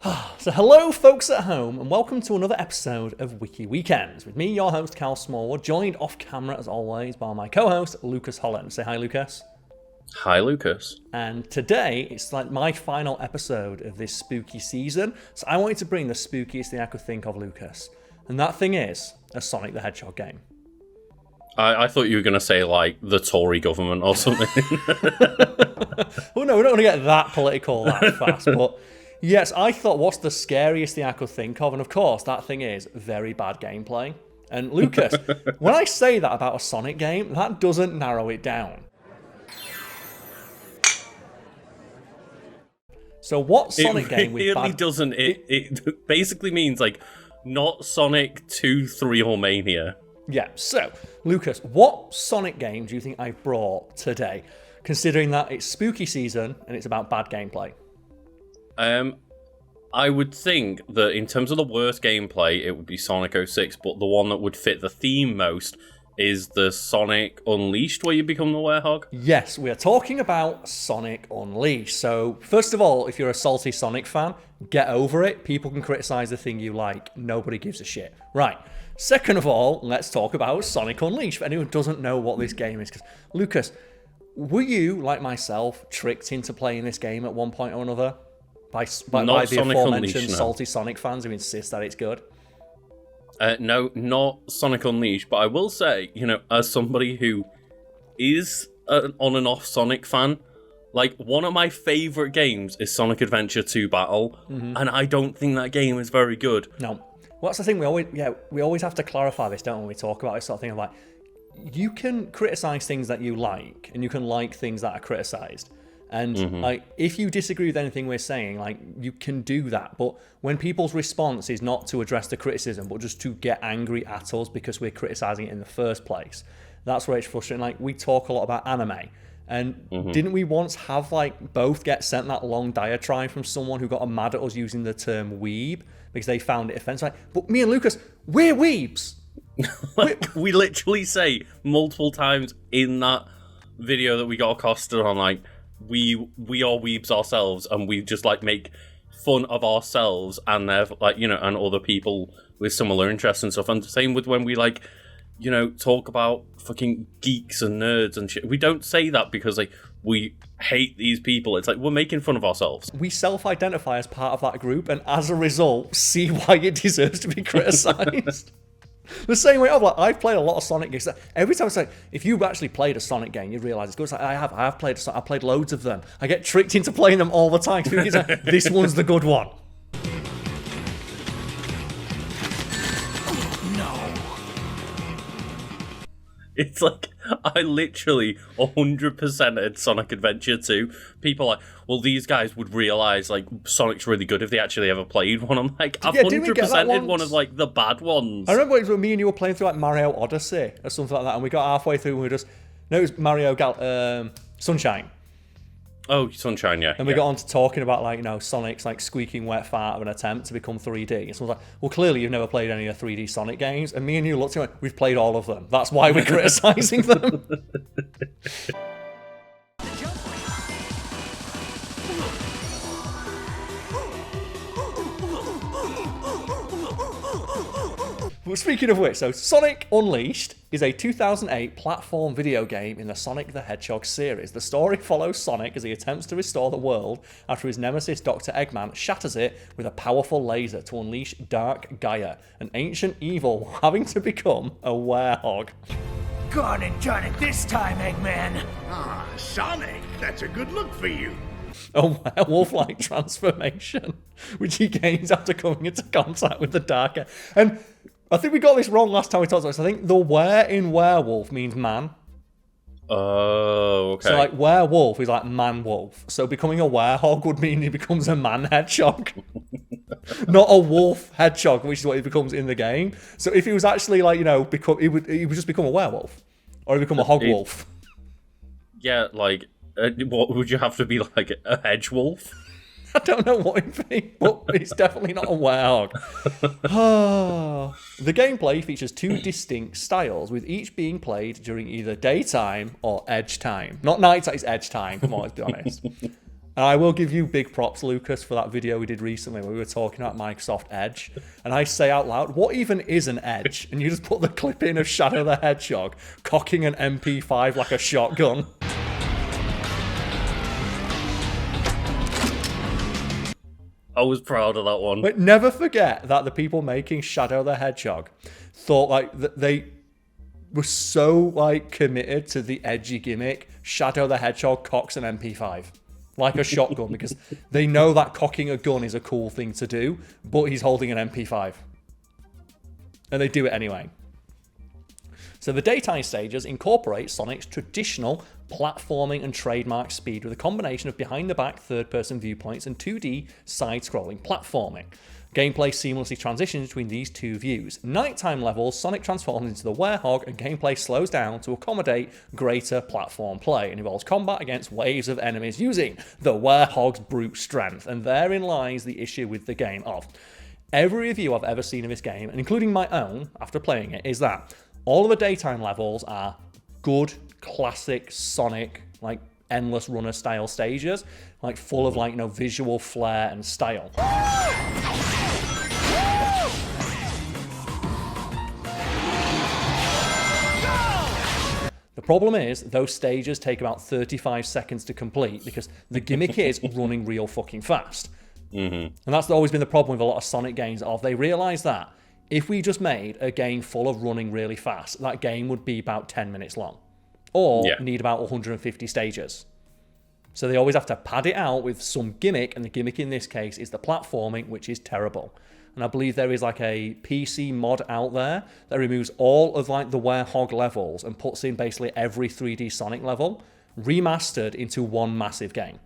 So hello folks at home and welcome to another episode of Wiki Weekends with me, your host Karl Smallwood, joined off camera as always by my co-host Lucas Holland. Say hi, Lucas. Hi, Lucas. And today it's like my final episode of this spooky season, so I wanted to bring the spookiest thing I could think of, Lucas. And that thing is a Sonic the Hedgehog game. I thought you were going to say, like, the Tory government or something. Well, no, we're not going to get that political that fast, but yes, I thought, what's the scariest thing I could think of? And of course, that thing is very bad gameplay. And Lucas, when I say that about a Sonic game, that doesn't narrow it down. So what Sonic game with bad... It really bad... doesn't. It basically means, like, not Sonic 2, 3 or Mania. Yeah, so, Lucas, what Sonic game do you think I've brought today, considering that it's spooky season and it's about bad gameplay? I would think that in terms of the worst gameplay, it would be Sonic 06, but the one that would fit the theme most is the Sonic Unleashed, where you become the werehog. Yes, we are talking about Sonic Unleashed. So, first of all, if you're a salty Sonic fan, get over it. People can criticize the thing you like. Nobody gives a shit. Right. Second of all, let's talk about Sonic Unleashed, for anyone who doesn't know what this game is. Because, Lucas, were you, like myself, tricked into playing this game at one point or another? By the aforementioned salty Sonic fans who insist that it's good? No, not Sonic Unleashed, but I will say, you know, as somebody who is an on and off Sonic fan, like, one of my favourite games is Sonic Adventure 2 Battle, and I don't think that game is very good. No. Well, that's the thing, we always have to clarify this, don't we, when we talk about this sort of thing of, like, you can criticise things that you like, and you can like things that are criticised. And like, if you disagree with anything we're saying, like, you can do that. But when people's response is not to address the criticism, but just to get angry at us because we're criticising it in the first place, that's where it's frustrating. Like, we talk a lot about anime. And didn't we once have, like, both get sent that long diatribe from someone who got mad at us using the term weeb because they found it offensive? Like, but me and Lucas, we're weebs. We literally say multiple times in that video that we got accosted on, like, we are weebs ourselves, and we just, like, make fun of ourselves and their, like, you know, and other people with similar interests and stuff. And the same with when we, like, you know, talk about fucking geeks and nerds and shit. We don't say that because, like, we hate these people. It's like, we're making fun of ourselves. We self-identify as part of that group, and as a result, see why it deserves to be criticised. The same way, I've played a lot of Sonic games. Every time it's like, if you've actually played a Sonic game, you realise it's good. It's like, I've played loads of them. I get tricked into playing them all the time. Like, this one's the good one. It's like, I literally 100%ed Sonic Adventure 2. People are like, well, these guys would realise, like, Sonic's really good if they actually ever played one. I'm like, I've 100%ed one of, like, the bad ones. I remember when me and you were playing through, like, Mario Odyssey or something like that, and we got halfway through and we were just... No, it was Mario Sunshine. Oh, Sunshine, yeah. And we got on to talking about, like, you know, Sonic's, like, squeaking wet fart of an attempt to become 3D. And someone's like, well, clearly you've never played any of the 3D Sonic games. And me and you looked at it, like, we've played all of them. That's why we're criticising them. Well, speaking of which, so Sonic Unleashed is a 2008 platform video game in the Sonic the Hedgehog series. The story follows Sonic as he attempts to restore the world after his nemesis Dr. Eggman shatters it with a powerful laser to unleash Dark Gaia, an ancient evil having to become a werehog. Gone and done it this time, Eggman! Ah, Sonic, that's a good look for you. A werewolf-like transformation, which he gains after coming into contact with the Dark Gaia. And I think we got this wrong last time we talked about this. I think the were in werewolf means man. Oh, okay. So, like, werewolf is like man-wolf. So becoming a werehog would mean he becomes a man-hedgehog. Not a wolf hedgehog, which is what he becomes in the game. So if he was actually, like, you know, he would just become a werewolf. Or he'd become a hog wolf. Yeah, like, what would you have to be, like, a hedge wolf? I don't know what it'd be, but it's definitely not a werewolf. The gameplay features two distinct styles, with each being played during either daytime or edge time. Not night time, it's edge time, come on, let's be honest. And I will give you big props, Lucas, for that video we did recently where we were talking about Microsoft Edge. And I say out loud, what even is an Edge? And you just put the clip in of Shadow the Hedgehog cocking an MP5 like a shotgun. I was proud of that one. But never forget that the people making Shadow the Hedgehog thought like that they were so like committed to the edgy gimmick. Shadow the Hedgehog cocks an MP5 like a shotgun because they know that cocking a gun is a cool thing to do, but he's holding an MP5. And they do it anyway. So the daytime stages incorporate Sonic's traditional platforming and trademark speed with a combination of behind-the-back third-person viewpoints and 2D side-scrolling platforming. Gameplay seamlessly transitions between these two views. Nighttime levels, Sonic transforms into the Werehog and gameplay slows down to accommodate greater platform play and involves combat against waves of enemies using the Werehog's brute strength. And therein lies the issue with the game of every review I've ever seen of this game, and including my own after playing it, is that all of the daytime levels are good, classic Sonic, like endless runner style stages, like full of like, you know, visual flair and style. The problem is, those stages take about 35 seconds to complete because the gimmick is running real fucking fast. And that's always been the problem with a lot of Sonic games, of they realise that if we just made a game full of running really fast, that game would be about 10 minutes long. Or need about 150 stages. So they always have to pad it out with some gimmick, and the gimmick in this case is the platforming, which is terrible. And I believe there is like a PC mod out there that removes all of like the Werehog levels and puts in basically every 3D Sonic level remastered into one massive game.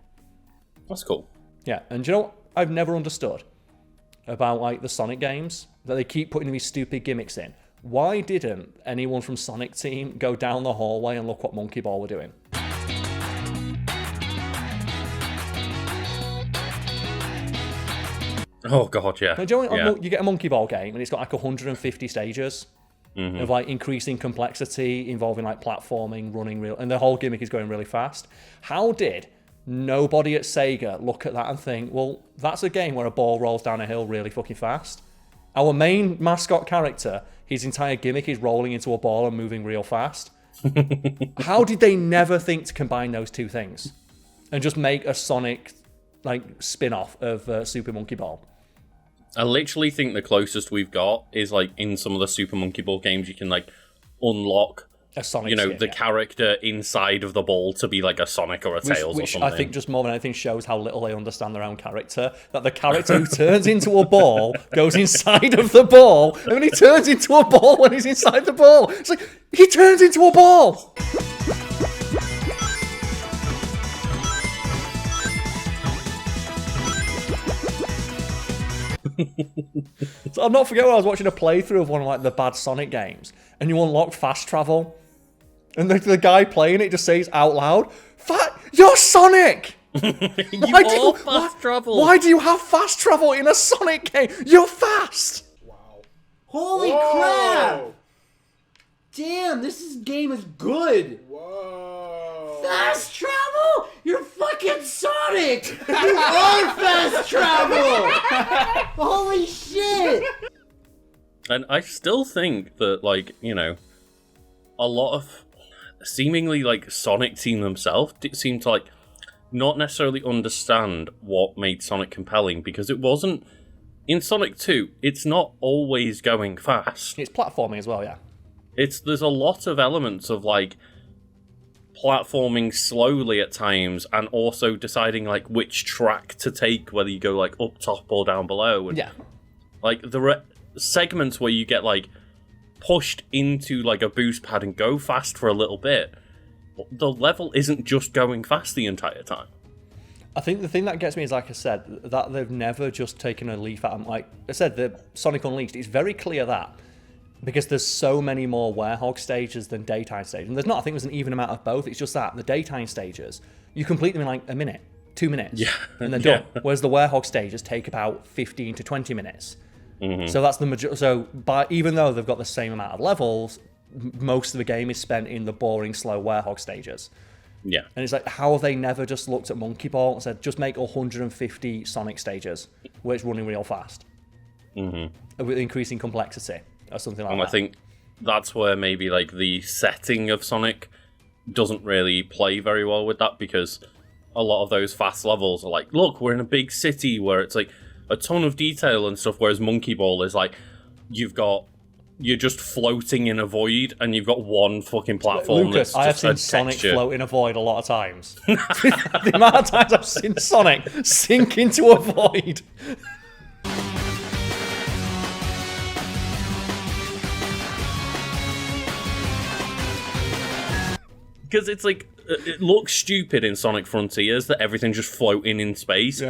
That's cool. Yeah, and do you know what I've never understood about like the Sonic games? That they keep putting these stupid gimmicks in. Why didn't anyone from Sonic Team go down the hallway and look what Monkey Ball were doing? Oh god, yeah. Now, do you know, you get a Monkey Ball game and it's got like 150 stages of like increasing complexity involving like platforming, running real, and the whole gimmick is going really fast. How did nobody at Sega look at that and think, well, that's a game where a ball rolls down a hill really fucking fast? Our main mascot character, his entire gimmick is rolling into a ball and moving real fast. How did they never think to combine those two things and just make a Sonic like spin-off of Super Monkey Ball? I literally think the closest we've got is like in some of the Super Monkey Ball games, you can like unlock a Sonic skin, the character inside of the ball to be like a Sonic or a Tails or something. I think just more than anything shows how little they understand their own character. That the character who turns into a ball goes inside of the ball, and then he turns into a ball when he's inside the ball. It's like, he turns into a ball! So I'll not forget when I was watching a playthrough of one of like the bad Sonic games, and you unlock fast travel, and the guy playing it just says out loud, "You're Sonic! Fast travel. Why do you have fast travel in a Sonic game? You're fast!" Wow. Holy crap! Damn, game is good! Whoa. Fast travel? You're fucking Sonic! You are fast travel! Holy shit! And I still think that, like, you know, a lot of seemingly, like, Sonic Team themselves seem to, like, not necessarily understand what made Sonic compelling, because it wasn't... In Sonic 2, it's not always going fast. It's platforming as well, yeah. There's a lot of elements of, like, platforming slowly at times, and also deciding, like, which track to take, whether you go, like, up top or down below. And, yeah. Like, there are segments where you get, like, pushed into, like, a boost pad and go fast for a little bit. The level isn't just going fast the entire time. I think the thing that gets me is, like I said, that they've never just taken a leaf out. Like I said, the Sonic Unleashed, it's very clear that, because there's so many more Werehog stages than daytime stages. And there's not, I think there's an even amount of both. It's just that the daytime stages, you complete them in like a minute, 2 minutes, and they're done. Whereas the Werehog stages take about 15 to 20 minutes. So that's the majority. So even though they've got the same amount of levels, most of the game is spent in the boring, slow Werehog stages. Yeah. And it's like, how have they never just looked at Monkey Ball and said, just make 150 Sonic stages where it's running real fast? With increasing complexity or something like that. And I think that's where maybe like the setting of Sonic doesn't really play very well with that, because a lot of those fast levels are like, look, we're in a big city where it's like a ton of detail and stuff, whereas Monkey Ball is like, you're just floating in a void and you've got one fucking platform. Lucas, that's I have just seen a Sonic texture. float in a void a lot of times. The amount of times I've seen Sonic sink into a void. Because it's like, it looks stupid in Sonic Frontiers that everything's just floating in space,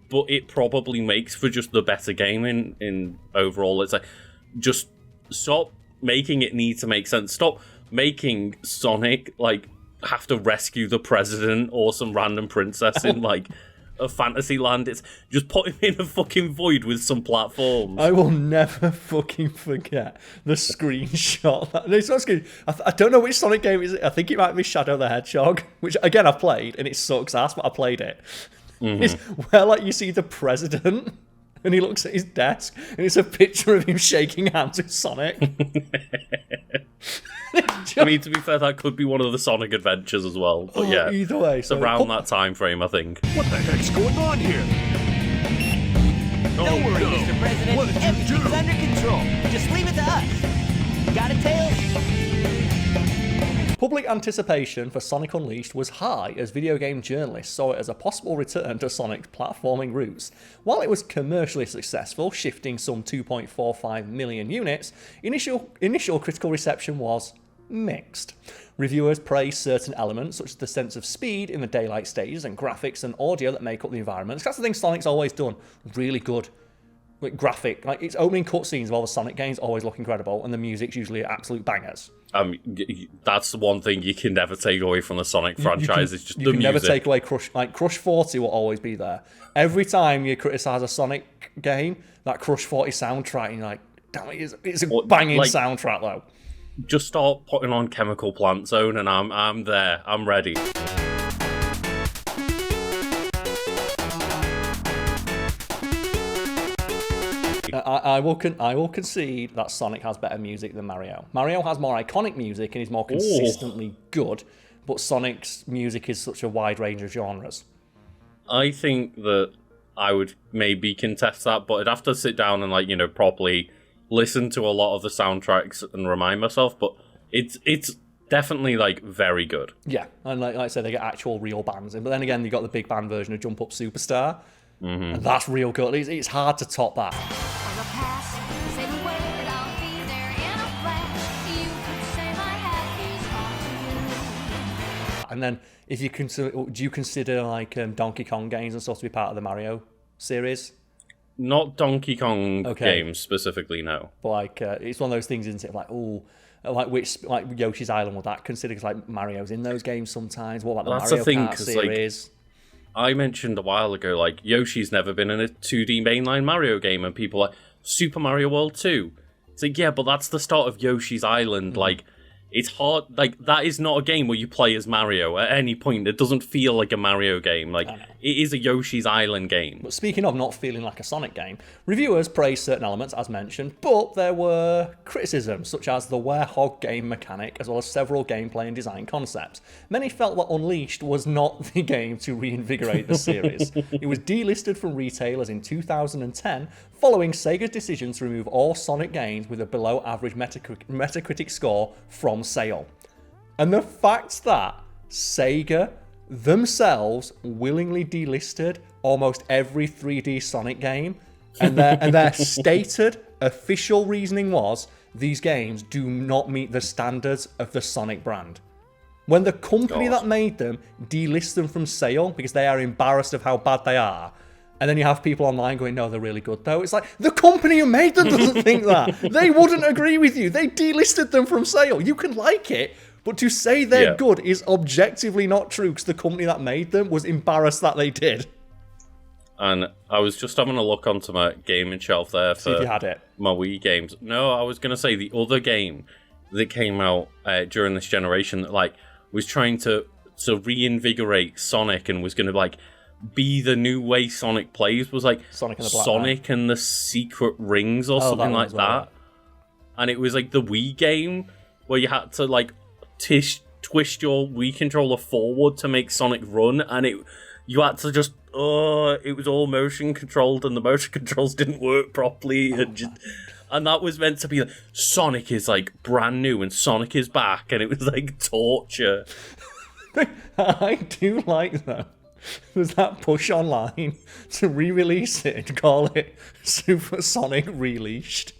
but it probably makes for just the better game in overall. It's like, just stop making it need to make sense. Stop making Sonic, like, have to rescue the president or some random princess in, like, a fantasy land. It's just put him in a fucking void with some platforms. I will never fucking forget the screenshot. No, it's not screen. I don't know which Sonic game it is. I think it might be Shadow the Hedgehog, which again I've played and it sucks ass, but I played it. It's where like you see the president and he looks at his desk and it's a picture of him shaking hands with Sonic. I mean, to be fair, that could be one of the Sonic adventures as well. But yeah, either way, it's around that time frame, I think. What the heck's going on here? Don't worry, Mr. President. What did you Everything's do? under control. Just leave it to us. Got it, Tails? Public anticipation for Sonic Unleashed was high as video game journalists saw it as a possible return to Sonic's platforming roots. While it was commercially successful, shifting some 2.45 million units, initial critical reception was mixed. Reviewers praised certain elements, such as the sense of speed in the daylight stages and graphics and audio that make up the environments. That's the thing Sonic's always done really good. Like graphic, like its opening cutscenes of all the Sonic games always look incredible, and the music's usually absolute bangers. That's the one thing you can never take away from the Sonic franchise. It's just the music. You can never take away Crush. Like Crush 40 will always be there. Every time you criticize a Sonic game, that Crush 40 soundtrack, and you're like, damn it, it's a banging soundtrack though. Just start putting on Chemical Plant Zone, and I'm there. I'm ready. I will concede that Sonic has better music than Mario. Mario has more iconic music and is more consistently good, but Sonic's music is such a wide range of genres. I think that I would maybe contest that, but I'd have to sit down and properly listen to a lot of the soundtracks and remind myself. But it's definitely very good. Yeah, and like I said, they get actual real bands in. But then again, you got the big band version of Jump Up Superstar, and that's real good. It's hard to top that. And then, if you do you consider Donkey Kong games and stuff to be part of the Mario series? Not Donkey Kong games specifically, no. But it's one of those things, isn't it? Like Yoshi's Island, would that consider? Because Mario's in those games sometimes. What about the Mario Kart series? I mentioned a while ago, Yoshi's never been in a 2D mainline Mario game, and people are like, Super Mario World 2. It's like, yeah, but that's the start of Yoshi's Island. It's hard. That is not a game where you play as Mario at any point. It doesn't feel like a Mario game. It is a Yoshi's Island game. But speaking of not feeling like a Sonic game, reviewers praised certain elements, as mentioned, but there were criticisms, such as the were-hog game mechanic, as well as several gameplay and design concepts. Many felt that Unleashed was not the game to reinvigorate the series. It was delisted from retailers in 2010, following Sega's decision to remove all Sonic games with a below-average Metacritic score from sale. And the fact that Sega themselves willingly delisted almost every 3D Sonic game, and their stated official reasoning was these games do not meet the standards of the Sonic brand. When the company that made them delists them from sale because they are embarrassed of how bad they are, and then you have people online going, no, they're really good, though. It's like, the company who made them doesn't think that. They wouldn't agree with you. They delisted them from sale. You can like it, but to say they're good is objectively not true because the company that made them was embarrassed that they did. And I was just having a look onto my gaming shelf there for See if you had it. My Wii games. No, I was going to say the other game that came out during this generation that was trying to to reinvigorate Sonic and was going to like be the new way Sonic plays, was like Sonic and the Secret Rings or something like that. And it was like the Wii game where you had to like twist your Wii controller forward to make Sonic run, and you had to just it was all motion controlled, and the motion controls didn't work properly, and that was meant to be like, Sonic is like brand new and Sonic is back, and it was like torture. I do like that. There's that push online to re-release it and call it Super Sonic Released.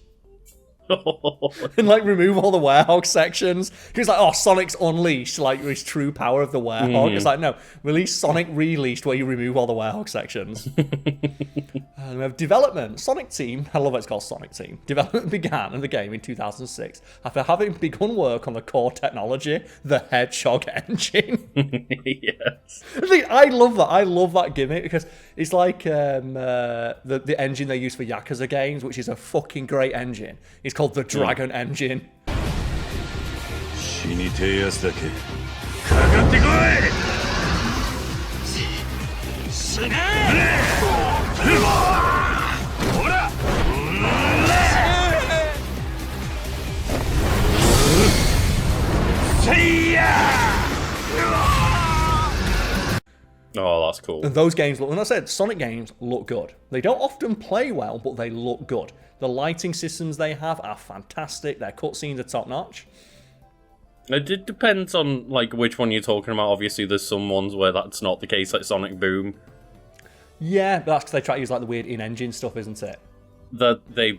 And like remove all the Werehog sections. He's like, oh, Sonic's Unleashed, like his true power of the Werehog. It's like, no, release Sonic Released where you remove all the Werehog sections. And we have development. Sonic Team, I love what it's called, Sonic Team. Development began in the game in 2006 after having begun work on the core technology, the Hedgehog engine. Yes. I love that. I love that gimmick because it's like the engine they use for Yakuza games, which is a fucking great engine. It's called the Dragon Engine. Oh, that's cool. And those games look, when I said Sonic games look good. They don't often play well, but they look good. The lighting systems they have are fantastic. Their cutscenes are top notch. It depends on like which one you're talking about. Obviously, there's some ones where that's not the case, like Sonic Boom. Yeah, but that's because they try to use like the weird in-engine stuff, isn't it? That they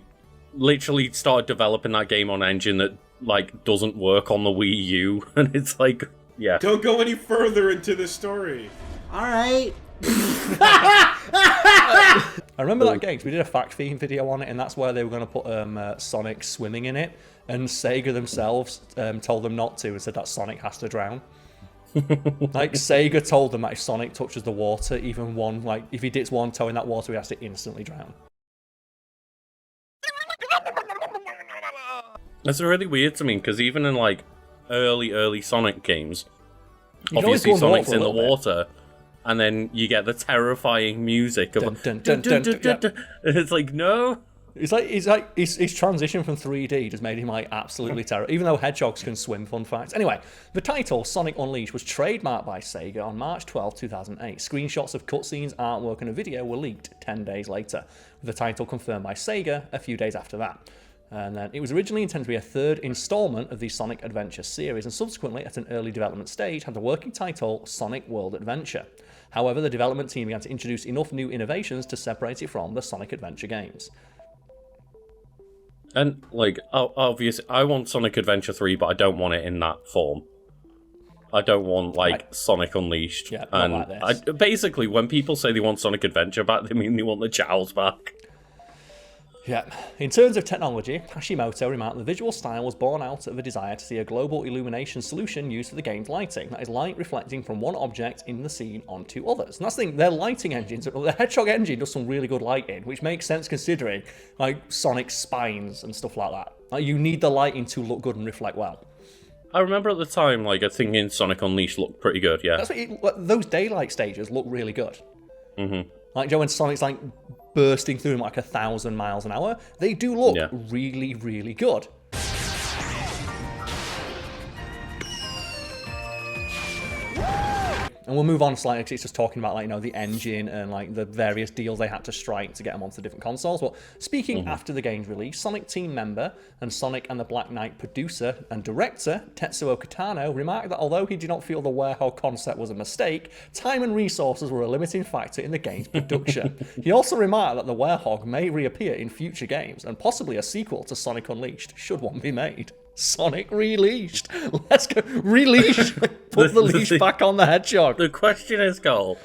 literally started developing that game on engine that like doesn't work on the Wii U, and it's like, yeah. Don't go any further into the story. All right. I remember that game. We did a fact theme video on it, and that's where they were going to put Sonic swimming in it, and Sega themselves told them not to and said that Sonic has to drown. Like Sega told them that if Sonic touches the water, even one, like if he dips one toe in that water, he has to instantly drown. That's really weird to me because even in like early Sonic games, obviously Sonic's in the water. And then you get the terrifying music of it's like, no. It's like his transition from 3D just made him like absolutely terrible. Even though hedgehogs can swim, fun fact. Anyway, the title Sonic Unleashed was trademarked by Sega on March 12, 2008. Screenshots of cutscenes, artwork, and a video were leaked 10 days later, with the title confirmed by Sega a few days after that. And then it was originally intended to be a third installment of the Sonic Adventure series, and subsequently, at an early development stage, had the working title Sonic World Adventure. However, the development team began to introduce enough new innovations to separate it from the Sonic Adventure games. And, like, obviously, I want Sonic Adventure 3, but I don't want it in that form. I don't want, like, Sonic Unleashed. Yeah, not like this. Basically, when people say they want Sonic Adventure back, they mean they want the Chows back. Yeah. In terms of technology, Hashimoto remarked the visual style was born out of a desire to see a global illumination solution used for the game's lighting, that is light reflecting from one object in the scene onto others. And that's the thing, their lighting engines, the Hedgehog engine does some really good lighting, which makes sense considering like Sonic's spines and stuff like that. Like you need the lighting to look good and reflect well. I remember at the time, like, I think in Sonic Unleashed looked pretty good, yeah. That's what those daylight stages look really good. Mm-hmm. Like, Joe, when Sonic's like bursting through them like 1,000 miles an hour, they do look really, really good. And we'll move on slightly because it's just talking about, like, you know, the engine and like the various deals they had to strike to get them onto different consoles. But speaking after the game's release, Sonic team member and Sonic and the Black Knight producer and director Tetsuo Kitano remarked that although he did not feel the Werehog concept was a mistake, time and resources were a limiting factor in the game's production. He also remarked that the Werehog may reappear in future games and possibly a sequel to Sonic Unleashed, should one be made. Sonic Released. Let's go. Released. Put the leash back on the hedgehog. The question is, Karl,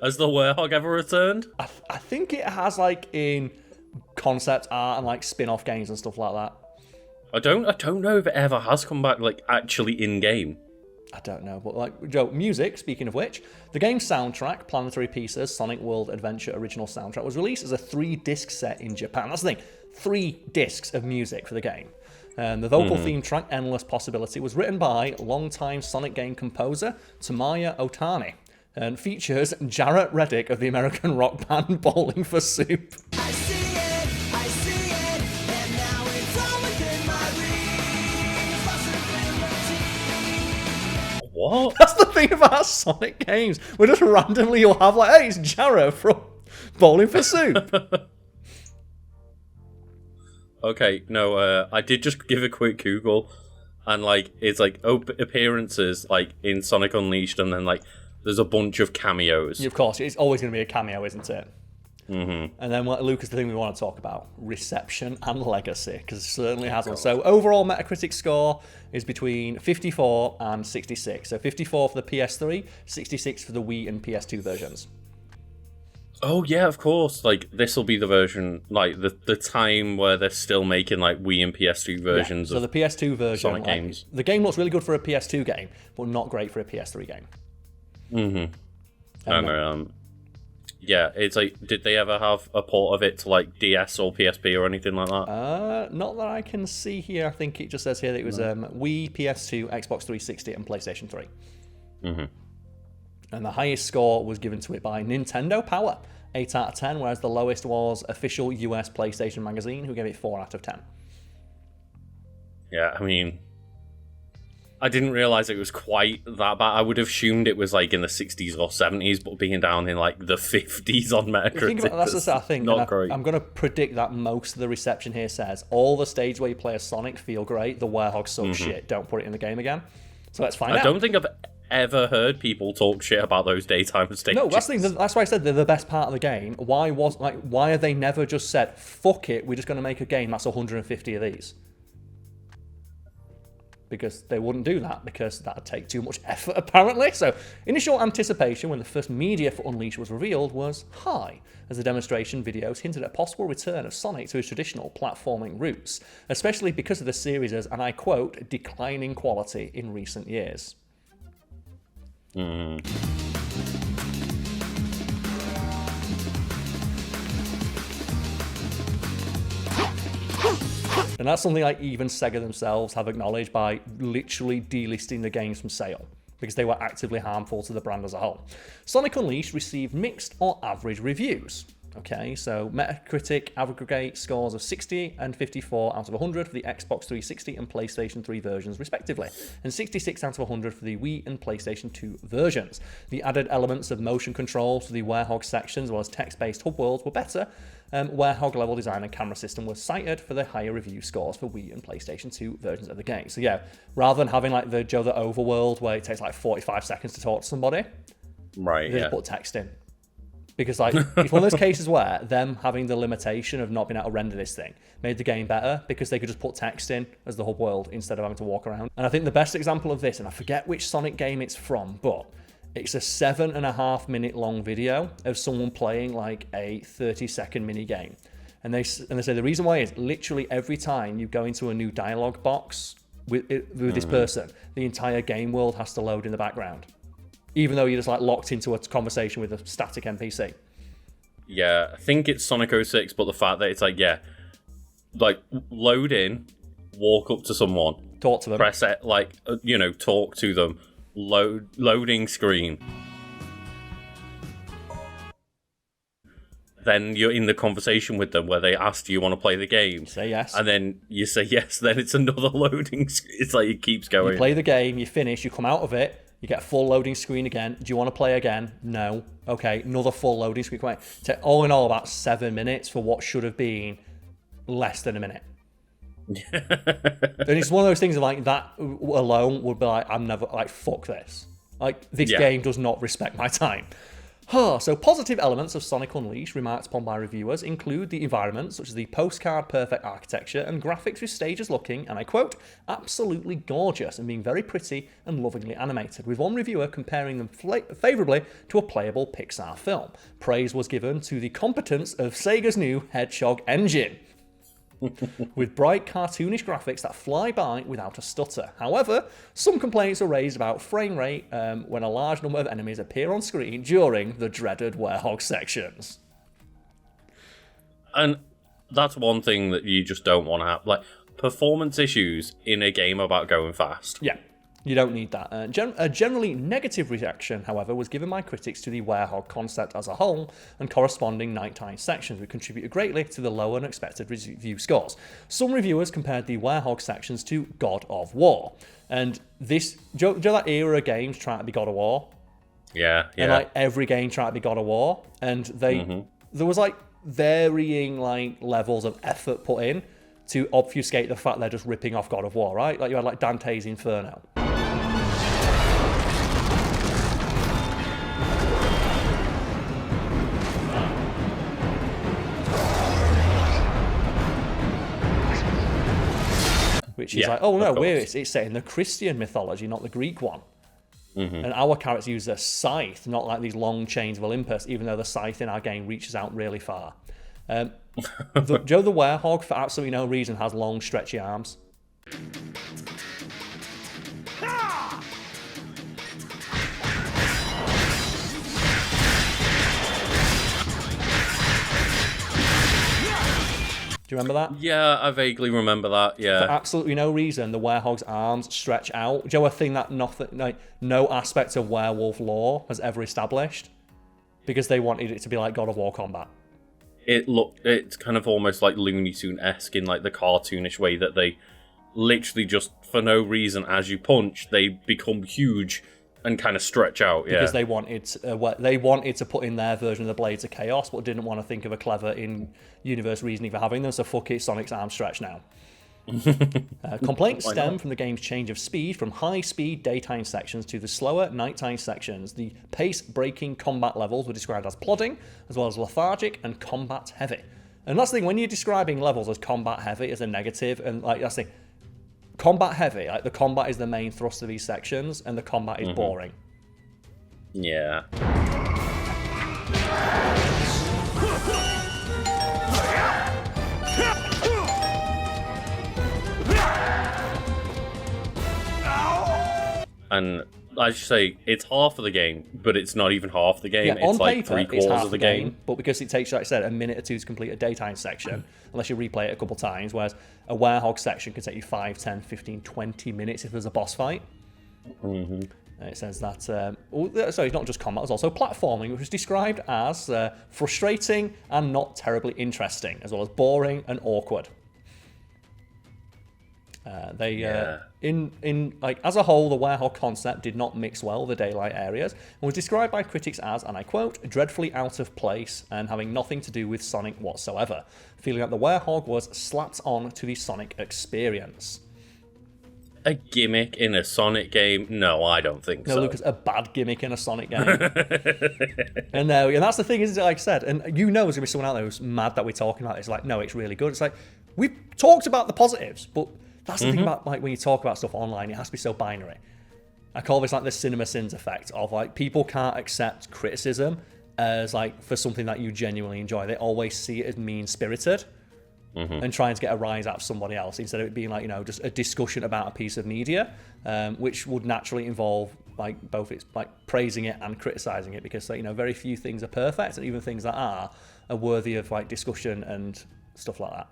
has the Werehog ever returned? I think it has, like, in concept art and, like, spin-off games and stuff like that. I don't know if it ever has come back, like, actually in-game. I don't know, but, like, Joe, music, speaking of which, the game's soundtrack, Planetary Pieces, Sonic World Adventure Original Soundtrack, was released as a 3-disc set in Japan. That's the thing, 3 discs of music for the game. The vocal theme track, Endless Possibility, was written by longtime Sonic game composer Tamaya Otani and features Jarrett Reddick of the American rock band Bowling for Soup. I see it, and now it's all within my reach. What? That's the thing about Sonic games. We just randomly you'll have like, hey, it's Jarrett from Bowling for Soup. Okay, no, I did just give a quick Google, and like it's like appearances like in Sonic Unleashed, and then like there's a bunch of cameos. Of course, it's always going to be a cameo, isn't it? Mm-hmm. And then, Lucas, the thing we want to talk about, reception and legacy, because it certainly has one. So overall Metacritic score is between 54 and 66. So 54 for the PS3, 66 for the Wii and PS2 versions. Oh yeah, of course. Like this will be the version, like the time where they're still making like Wii and PS2 versions. So the PS2 version, Sonic games. The game looks really good for a PS2 game, but not great for a PS3 game. Yeah, it's like, did they ever have a port of it to like DS or PSP or anything like that? Not that I can see here. I think it just says here that it was Wii, PS2, Xbox 360, and PlayStation 3. And the highest score was given to it by Nintendo Power, 8 out of 10, whereas the lowest was official US PlayStation Magazine, who gave it 4 out of 10. Yeah, I mean, I didn't realize it was quite that bad. I would have assumed it was like in the 60s or 70s, but being down in like the 50s on Metacritic. That's the thing. Not great. I'm going to predict that most of the reception here says all the stages where you play as Sonic feel great. The Werehog sucks shit. Don't put it in the game again. So let's find out. I don't think I've ever heard people talk shit about those daytime stages. No, that's the thing. That's why I said they're the best part of the game. Why have they never just said, fuck it, we're just going to make a game that's 150 of these? Because they wouldn't do that, because that would take too much effort, apparently. So, initial anticipation when the first media for Unleashed was revealed was high, as the demonstration videos hinted at a possible return of Sonic to his traditional platforming roots, especially because of the series' and I quote, declining quality in recent years. And that's something like even Sega themselves have acknowledged by literally delisting the games from sale, because they were actively harmful to the brand as a whole. Sonic Unleashed received mixed or average reviews. Okay, so Metacritic aggregate scores of 60 and 54 out of 100 for the Xbox 360 and PlayStation 3 versions respectively, and 66 out of 100 for the Wii and PlayStation 2 versions. The added elements of motion control to the Werehog sections, as well as text-based hub worlds, were better. Werehog level design and camera system were cited for the higher review scores for Wii and PlayStation 2 versions of the game. So yeah, rather than having like the Joe the Overworld where it takes like 45 seconds to talk to somebody, they just put text in. Because like it's one of those cases where them having the limitation of not being able to render this thing made the game better, because they could just put text in as the hub world instead of having to walk around. And I think the best example of this, and I forget which Sonic game it's from, but it's a 7.5 minute long video of someone playing like a 30-second mini game. And they say the reason why is literally every time you go into a new dialogue box with this person, the entire game world has to load in the background, even though you're just like locked into a conversation with a static NPC. Yeah, I think it's Sonic 06, but the fact that it's like, yeah, like load in, walk up to someone, talk to them, press it, like, talk to them, loading screen. Then you're in the conversation with them where they ask, do you want to play the game? Say yes. And then you say yes, then it's another loading screen. It's like it keeps going. You play the game, you finish, you come out of it, you get a full loading screen again. Do you want to play again? No. Okay, another full loading screen. All in all, about 7 minutes for what should have been less than a minute. And it's one of those things like that alone would be like, I'm never, like, fuck this. Like, this game does not respect my time. So positive elements of Sonic Unleashed remarked upon by reviewers include the environment, such as the postcard perfect architecture and graphics with stages looking, and I quote, absolutely gorgeous and being very pretty and lovingly animated, with one reviewer comparing them favourably to a playable Pixar film. Praise was given to the competence of Sega's new Hedgehog engine, with bright cartoonish graphics that fly by without a stutter. However, some complaints are raised about frame rate when a large number of enemies appear on screen during the dreaded Werehog sections. And that's one thing that you just don't want to have. Like, performance issues in a game about going fast. Yeah, you don't need that. A generally negative reaction, however, was given by critics to the Werehog concept as a whole and corresponding nighttime sections, which contributed greatly to the lower than expected review scores. Some reviewers compared the Werehog sections to God of War. And this, do you know that era of games trying to be God of War? Yeah. And like every game tried to be God of War. And there was like varying like levels of effort put in to obfuscate the fact they're just ripping off God of War, right? Like you had like Dante's Inferno. Which is like, oh no, it's set in the Christian mythology, not the Greek one. And our characters use a scythe, not like these long chains of Olympus, even though the scythe in our game reaches out really far. Joe the Werehog, for absolutely no reason, has long, stretchy arms. Do you remember that? Yeah, I vaguely remember that, yeah. For absolutely no reason, the Werehog's arms stretch out. Do you know a thing that no aspect of werewolf lore has ever established? Because they wanted it to be like God of War combat. It's kind of almost like Looney Tune-esque in like the cartoonish way that they literally just, for no reason, as you punch, they become huge and kind of stretch out, yeah. Because they wanted to put in their version of the Blades of Chaos, but didn't want to think of a clever in-universe reasoning for having them, so fuck it, Sonic's arms stretch now. Complaints stem from the game's change of speed from high-speed daytime sections to the slower nighttime sections. The pace-breaking combat levels were described as plodding, as well as lethargic and combat-heavy. And that's the thing, when you're describing levels as combat-heavy as a negative, and like that's the thing, combat heavy, like the combat is the main thrust of these sections, and the combat is boring. Yeah. And I should say, it's half of the game, but it's not even half the game. Yeah, it's on like paper, three-quarters it's half of the game. but because it takes, like I said, a minute or two to complete a daytime section, unless you replay it a couple times, whereas a Werehog section can take you 5, 10, 15, 20 minutes if there's a boss fight. It says that, sorry, not just combat, it's also platforming, which was described as frustrating and not terribly interesting, as well as boring and awkward. As a whole, the Werehog concept did not mix well with the daylight areas, and was described by critics as, and I quote, dreadfully out of place and having nothing to do with Sonic whatsoever, feeling that the Werehog was slapped on to the Sonic experience. A gimmick in a Sonic game? No, I don't think so. No, Lucas, a bad gimmick in a Sonic game. and that's the thing, isn't it? Like I said, and you know there's going to be someone out there who's mad that we're talking about it. It's like, no, it's really good. It's like, we've talked about the positives, but that's the thing about like when you talk about stuff online, it has to be so binary. I call this like the cinema sins effect of like people can't accept criticism as like for something that you genuinely enjoy. They always see it as mean-spirited and trying to get a rise out of somebody else instead of it being like, you know, just a discussion about a piece of media, which would naturally involve like both it's like praising it and criticizing it, because you know very few things are perfect, and even things that are worthy of like discussion and stuff like that.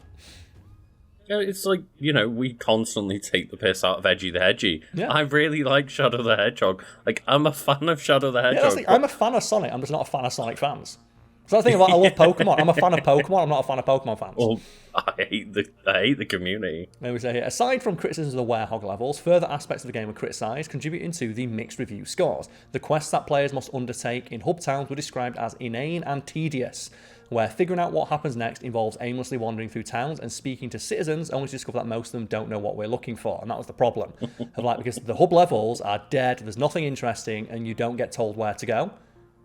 Yeah, it's like, you know, we constantly take the piss out of Edgy the Hedgy. Yeah. I really like Shadow the Hedgehog. Like, I'm a fan of Shadow the Hedgehog. I'm a fan of Sonic, I'm just not a fan of Sonic fans. So the thing about I love Pokemon. I'm a fan of Pokemon, I'm not a fan of Pokemon fans. Well, I hate the community. There we say here, aside from criticisms of the Werehog levels, further aspects of the game were criticised, contributing to the mixed review scores. The quests that players must undertake in hub towns were described as inane and tedious, where figuring out what happens next involves aimlessly wandering through towns and speaking to citizens, only to discover that most of them don't know what we're looking for, and that was the problem. Because the hub levels are dead, there's nothing interesting, and you don't get told where to go,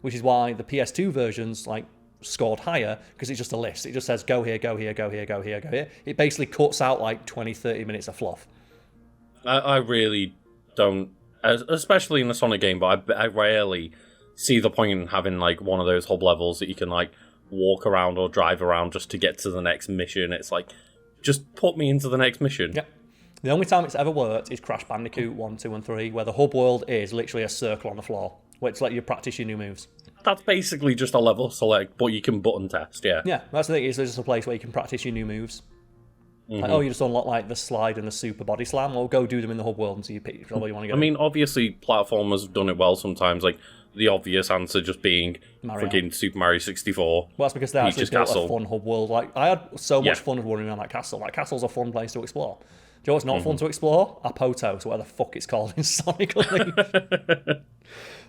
which is why the PS2 versions like scored higher, because it's just a list. It just says go here, go here, go here, go here, go here. It basically cuts out like 20-30 minutes of fluff. I really don't, especially in the Sonic game, but I rarely see the point in having like one of those hub levels that you can like walk around or drive around just to get to the next mission. It's like, just put me into the next mission. Yep. The only time it's ever worked is Crash Bandicoot 1, 2, and 3, where the hub world is literally a circle on the floor, where it's like you practice your new moves. That's basically just a level select, but you can button test, yeah. Yeah, that's the thing, is there's just a place where you can practice your new moves. Like, oh, you just unlock like the slide and the super body slam. Well, go do them in the hub world and see what you want to get. I mean, obviously, platformers have done it well sometimes. Like the obvious answer just being freaking Super Mario 64. Well, that's because they actually built Castle. a fun hub world. Like I had so much fun wandering around that castle. Like castle's a fun place to explore. Do you know what's not fun to explore? Apoto, whatever the fuck it's called in Sonic Unleashed.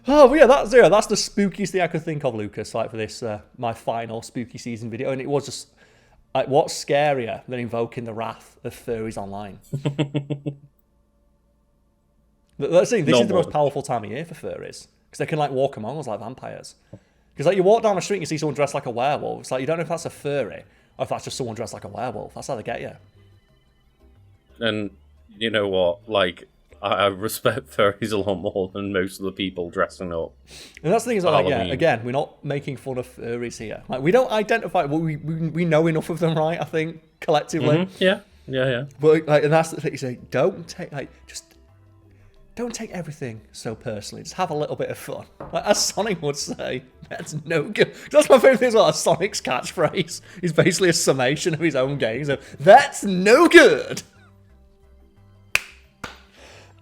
Oh, but yeah, that's the spookiest thing I could think of, Lucas. Like for this, my final spooky season video, and it was just like, what's scarier than invoking the wrath of furries online? Let's see, this is the most powerful time of year for furries because they can like walk among us like vampires. Because like you walk down the street and you see someone dressed like a werewolf, it's like you don't know if that's a furry or if that's just someone dressed like a werewolf. That's how they get you. And you know what? Like, I respect furries a lot more than most of the people dressing up. And that's the thing is, like, yeah, again, we're not making fun of furries here. Like, we don't identify. Well, we know enough of them, right? I think collectively. Yeah. But like, and that's the thing. You say, don't take everything so personally. Just have a little bit of fun. Like, as Sonic would say, that's no good. That's my favourite thing as well. Sonic's catchphrase is basically a summation of his own games. So, that's no good.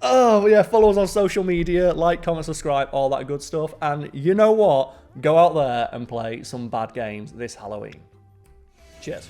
Oh, yeah, follow us on social media, like, comment, subscribe, all that good stuff. And you know what? Go out there and play some bad games this Halloween. Cheers.